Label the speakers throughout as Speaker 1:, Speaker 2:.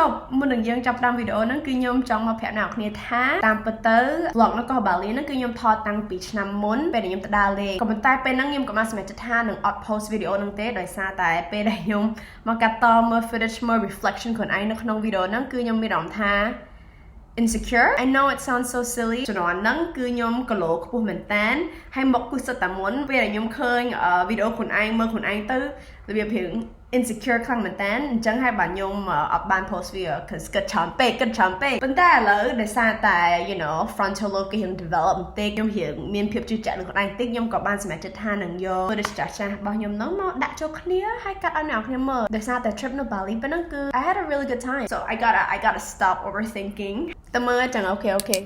Speaker 1: ប់មុននឹងយើងចាប់តាមវីដេអូហ្នឹងគឺខ្ញុំចង់មកប្រាប់អ្នកគ្នាថាតាមពិតទៅ vlog នៅកោះបាលីហ្នឹងគឺខ្ញុំថតតាំងពីឆ្នាំមុនពេលខ្ញុំទៅដើរលេងក៏ប៉ុន្តែពេលហ្នឹងខ្ញុំក៏បានសម្រេចចិត្តថានឹងអត់ post វីដេអូហ្នឹងទេដោយសារតែពេលដែលខ្ញុំមកកាត់តមើល footage មើល reflection ខ្លួនឯងនៅក្នុងវីដេអូហ្នឹងគឺខ្ញុំមានអារម្មណ៍ថា insecure I know it sounds so silly ជំនាន់ហ្នឹងគឺខ្ញុំគីឡូខ្ពស់មែនតើហើយមកគឺសិតតែមុនពេលដែលខ្ញុំឃើញវីដេអូខ្លួនឯងមើលខ្លួនឯងទៅរបៀបរៀង insecure ខ្លាំងមែនតើអញ្ចឹងហើយបាទខ្ញុំអត់បាន post វា cuz គិតច្រើនពេកប៉ុន្តែឥឡូវដោយសារតែ you know frontal lobe គេរៀង develop បន្តិចខ្ញុំរៀងមានភាពជឿជាក់នឹងខ្លួនឯងបន្តិចខ្ញុំក៏បានសម្រេចចិត្តថានឹងយក footage ចាស់ៗរបស់ខ្ញុំហ្នឹងមកដាក់ចូលគ្នាហើយកាត់ឲ្យអ្នកនរគ្នាមើលដោយសារតែ trip នៅ Bali ប៉ុណ្ណឹងគឺ I had a really good time so I gotta stop overthinking តើមើលចឹងអូខេ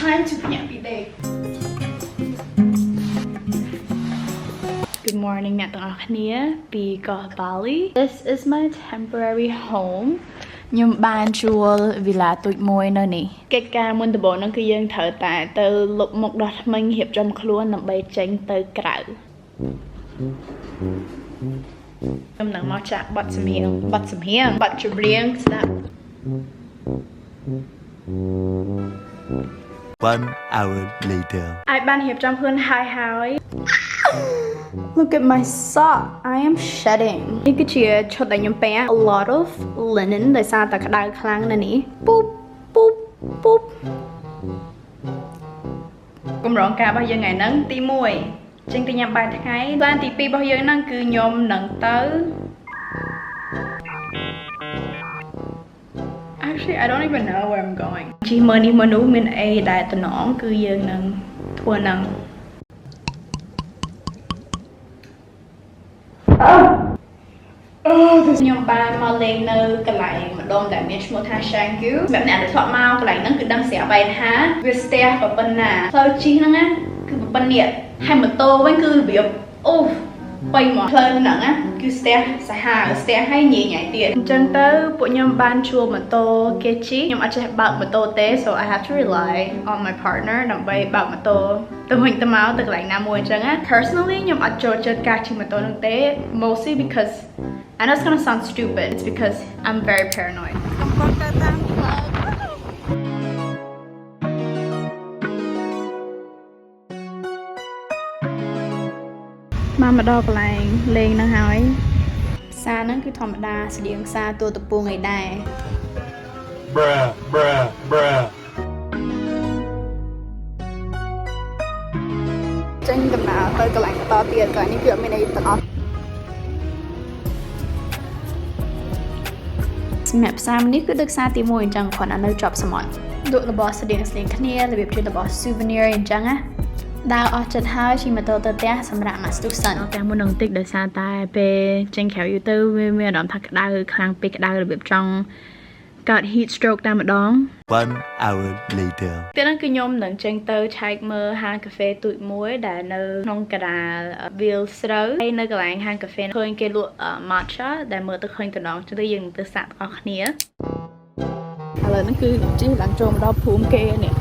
Speaker 1: Time to happy day. Good morning អ្នកទាំងអស់គ្នាពីកោះ Bali. This is my temporary home. ខ្ញុំបានជួល villa ទូចមួយនៅនេះកិច្ចការមុនដំបូងហ្នឹងគឺយើងត្រូវតែទៅលុបមុខដោះធ្មេញរៀបចំខ្លួនដើម្បីចេញទៅក្រៅខ្ញុំនឹងមកចាក់បទចម្រៀងបទចម្រៀងស្ដាប់
Speaker 2: 1 hour later
Speaker 1: អាចបានរៀបចំខ្លួនហើយ Look at my sock I am shedding នេះគឺជាឈុតដែលខ្ញុំពាក់ a lot of linen ដោយសារតែក្តៅខ្លាំងណាស់នេះពូបកម្រងការរបស់យើងថ្ងៃហ្នឹងទី1ចេញទៅញ៉ាំបាយថ្ងៃplanទី2របស់យើងហ្នឹងគឺខ្ញុំនឹងទៅ Actually I don't even know where I'm going ជីមើលនេះមើលនោះមានអីដែលតំណងគឺយើងនឹងធ្វើហ្នឹងខ្ញុំបានមកលេងនៅកន្លែងម្ដុំដែលមានឈ្មោះថា Shanggu សម្រាប់អ្នកដែលធ្លាប់មកកន្លែងហ្នឹងគឺដឹងស្រាប់ហើយថាវាស្ទះប៉ុណ្ណាផ្លូវជិះហ្នឹងណាគឺប៉ុណ្ណេះហើយម៉ូតូវិញគឺរបៀបអូបីមកផ្លូវហ្នឹងណាគឺស្ទះសាហាវស្ទះហើយញ៉ៃទៀតអញ្ចឹងទៅពួកខ្ញុំបានជួលម៉ូតូគេជិះខ្ញុំអត់ចេះបើកម៉ូតូទេ so I have to rely on my partner ដើម្បីបើកម៉ូតូទៅវិញទៅមកទៅកន្លែងណាមួយអញ្ចឹងណា personally ខ្ញុំអត់ចូលចិត្តការជិះម៉ូតូហ្នឹងទេ mostly because I know it's gonna sound stupid it's because I'm very paranoid កំពុងតែតាមផ្លូវមកដល់កន្លែងលេងហ្នឹងហើយផ្សារហ្នឹងគឺធម្មតាស្តៀងផ្សារទួលតពួងអីដែរ
Speaker 2: bruh
Speaker 1: ចេញដំណើរទៅកន្លែងបន្តទៀតកន្លែងនេះគឺអត់មានអីទាំងអស់សម្រាប់ផ្សារនេះគឺដូចផ្សារទី1អញ្ចឹងគាត់នៅជាប់សមុទ្រលក់របស់ស្តៀងគ្នារបៀបជារបស់ souvenir អញ្ចឹងណាដើរអស់ចិត្តហើយជិះម៉ូតូទៅផ្ទះសម្រាប់មកស្ទុះសិនតែមុននឹងតិចដោយសារតែពេលចេញក្រៅយូរទៅវាមានអារម្មណ៍ថាក្តៅខ្លាំងពេកក្តៅរបៀបចង់កើត heat stroke តែម្ដង
Speaker 2: 1 hour later
Speaker 1: ពេលហ្នឹងគឺខ្ញុំនឹងចេញទៅឆែកមើលហាងកាហ្វេទូចមួយដែលនៅក្នុងកណ្ដាលវាលស្រូវហើយនៅកន្លែងហាងកាហ្វេឃើញគេលក់ matcha ដែលមើលទៅឃើញតំណងទៅយើងទៅសាកទាំងអស់គ្នាឥឡូវហ្នឹងគឺជិះឡើងចូលមកដល់ភូមិគេនេះ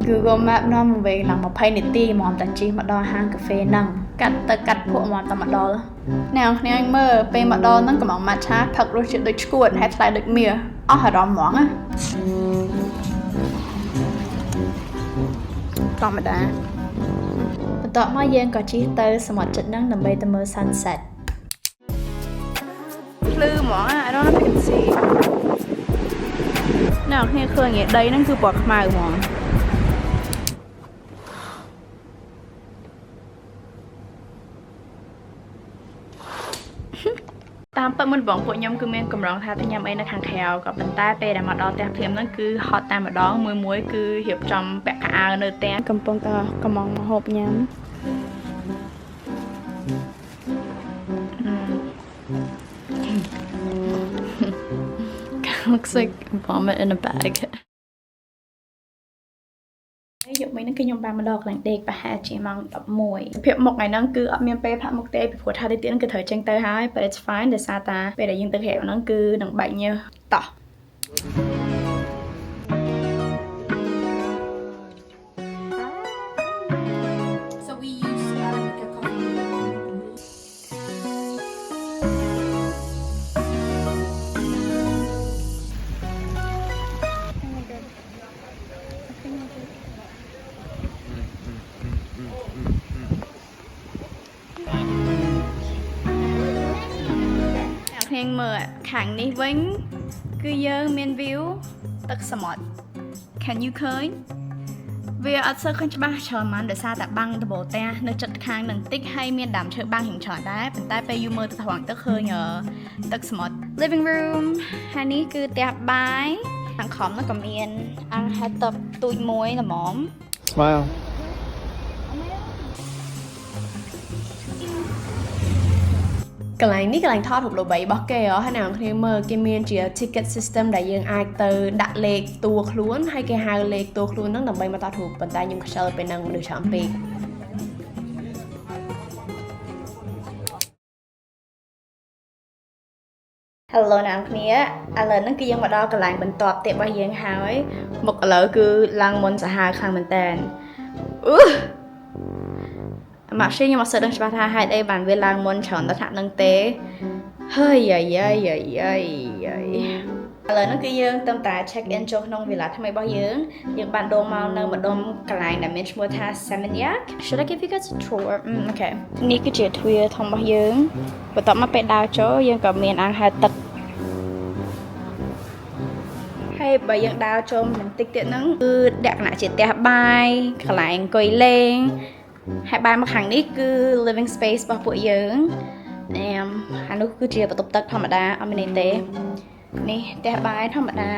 Speaker 1: Google Map នាំមកវិញឡើង20នាទីហ្មងតែជិះមកដល់ហាងកាហ្វេហ្នឹងកាត់ភក់ហ្មងតែមកដល់អ្នកនរមើលពេលមកដល់ហ្នឹងកំងម៉ាឆាផឹករសជាតិដូចឈួតហើយថ្លៃដូចមាសអស់អារម្មណ៍ហ្មងណាធម្មតាបន្ទាប់មកយើងក៏ជិះទៅសមុទ្រចិត្តហ្នឹងដើម្បីទៅមើល sunset ភ្លឺហ្មង I don't know if you can see អ្នកនរឃើញដីហ្នឹងគឺពណ៌ខ្មៅហ្មងតាមពិតមុនបងពួកខ្ញុំគឺមានកម្រងថាទៅញ៉ាំអីនៅខាងក្រៅក៏ប៉ុន្តែពេលដែលមកដល់ផ្ទះភ្លាមហ្នឹងគឺហត់តែម្ដងមួយគឺរៀបចំពាក់កៅអៅនៅផ្ទះកំពុងតែកំងមកហូបញ៉ាំ Looks like vomit in a bag យកមិញ
Speaker 3: នឹងគឺខ្ញុំបានមកដល់កន្លែងដេកប្រហែលជាម៉ោង11ភាពមុខថ្ងៃហ្នឹងគឺអត់មានពេលផាក់មុខទេពីព្រោះថាទីទៀតគឺត្រូវចេញទៅហើយ but it's fine ដោយសារតាពេលដែលយើងទៅក្រៅហ្នឹងគឺនឹងបែកញើសតោះ
Speaker 1: So we use Arabica coffee.
Speaker 3: Hẹn mở khẳng đi vinh cứ dơ miền viewទឹកសមុទ្រ Can you ឃើញ វាអត់សូវឃើញច្បាស់ច្រើនម៉ានដោយសារតែបាំងដបូលផ្ទះនៅចិត្តខាងនឹងតិចហើយមានដើមឈើបាំងhìnhច្រើនដែរប៉ុន្តែពេលយូរមើលទៅត្រង់ទៅឃើញទឹកសមុទ្រ Living room ហើយនេះគឺផ្ទះបាយខាងខំនោះក៏មានអង្គហេតុតទូចមួយល្មម
Speaker 4: Smile.
Speaker 1: កន្លែងនេះកន្លែងថតរូបល្បីរបស់គេហើយអ្នកនរគ្នាមើលគេមានជា ticket system ដែលយើងអាចទៅដាក់លេខតួខ្លួនហើយគេហៅលេខតួខ្លួនហ្នឹងដើម្បីមកថតរូបប៉ុន្តែខ្ញុំខ្ជិលពេលហ្នឹងមនុស្សច្រើនពេក
Speaker 3: Hello អ្នកនរគ្នាឥឡូវហ្នឹងគឺយើងមកដល់កន្លែងបន្ទាប់ទៀតរបស់យើងហើយមុខឥឡូវគឺឡើងមុនសាហាវខ្លាំងមែនតើមកខ្ញុំអត់សូវដឹងច្បាស់ថាហេតុអីបានវាឡើងមុនច្រើនដល់ថ្នាក់ហ្នឹងទេហើយឥឡូវហ្នឹងគឺយើងទៅតែ check in ចូលក្នុង villa ថ្មីរបស់យើងបានដូរមកនៅម្ដុំកន្លែងដែលមានឈ្មោះថា Seminyak Should I give you guys a tour Okay នេះគឺជាទ្វារធំរបស់យើងបន្ទាប់មកពេលដើរចូលយើងក៏មានអាងហែលទឹកហើយបើយើងដើរចូលបន្តិចទៀតហ្នឹងគឺលក្ខណៈជាផ្ទះបាយកន្លែងអង្គុយលេងហើយបែរមកខាងនេះគឺ living space របស់ពួកយើងហើយនោះគឺជាបន្ទប់ទឹកធម្មតាអត់មានអីទេនេះផ្ទះបាយធម្មតា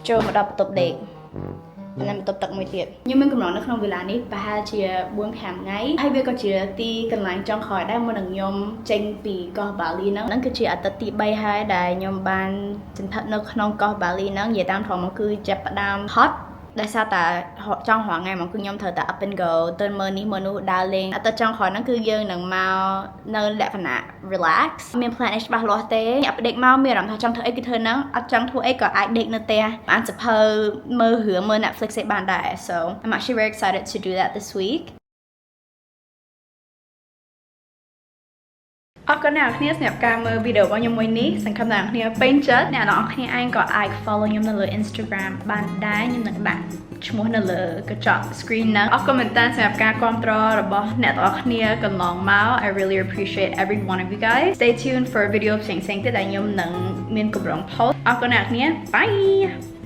Speaker 3: ចូលមកដល់បន្ទប់ដេកនិងបន្ទប់ទឹកមួយទៀតខ្ញុំមានកម្រងនៅក្នុងវិឡានេះប្រហែលជា 4-5 ថ្ងៃហើយវាក៏ជាទីកន្លែងចុងក្រោយដែរមុននឹងខ្ញុំចេញពីកោះបាលីហ្នឹងគឺជាអាទិត្យទី 3 ហើយដែលខ្ញុំបានសន្ធិដ្ឋនៅក្នុងកោះបាលីហ្នឹងនិយាយតាមត្រង់មកគឺចាប់ផ្ដើមហត់ដោយសារតែចង់រងថ្ងៃមកគឺខ្ញុំត្រូវតែ up and go ទៅមើលនេះមើលនោះដើរលេងអត់ទៅចង់ក្រោយហ្នឹងគឺយើងនឹងមកនៅលក្ខណៈ relax មាន plan អីច្បាស់លាស់ទេអាប់ដេកមកមានអារម្មណ៍ថាចង់ធ្វើអីគឺធ្វើហ្នឹងអត់ចង់ធ្វើអីក៏អាចដេកនៅផ្ទះបានសភៅមើលរឿងមើល Netflix ឯបានដែរ so I'm actually very excited to do that this week អរគុណអ្នកនរគ្នាសម្រាប់ការមើលវីដេអូរបស់ខ្ញុំមួយនេះសង្ឃឹមថាអ្នកនរគ្នាពេញចិត្តអ្នកនរគ្នាឯងក៏អាច follow ខ្ញុំនៅលើ Instagram បានដែរខ្ញុំនឹងដាក់ឈ្មោះនៅលើកញ្ចក់ screen ហ្នឹងអរគុណមែនតើសម្រាប់ការគាំទ្ររបស់អ្នកទាំងអស់គ្នាកន្លងមក I really appreciate every one of you guys stay tuned for video ផ្សេងៗទៀតដែលខ្ញុំនឹងមានកម្រង post អរគុណអ្នកនរគ្នា bye